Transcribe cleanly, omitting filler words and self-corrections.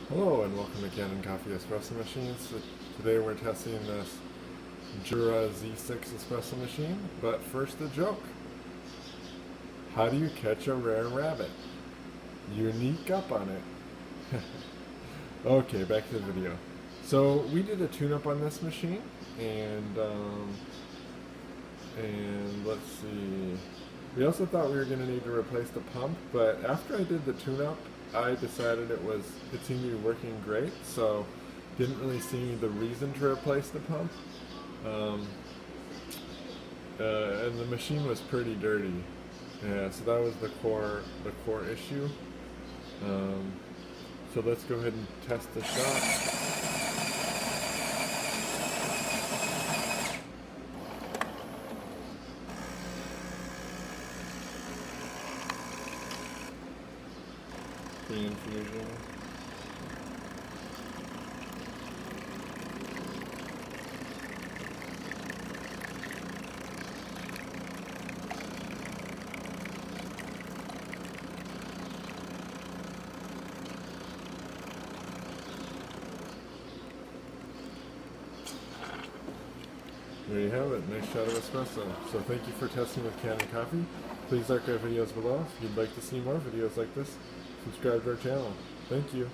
Hello and welcome to Kanen Coffee Espresso Machines. Today we're testing this Jura Z6 espresso machine, but first a joke. How do you catch a rare rabbit? You sneak up on it. Okay, back to the video. So we did a tune-up on this machine, and let's see. We also thought we were going to need to replace the pump, but after I did the tune-up, I decided it seemed to be working great, so didn't really see the reason to replace the pump. And the machine was pretty dirty. Yeah, so that was the core issue. So let's go ahead and test the shot. The infusion. There you have it, nice shot of espresso. So thank you for testing with Kanen Coffee. Please like our videos below. If you'd like to see more videos like this, subscribe to our channel. Thank you.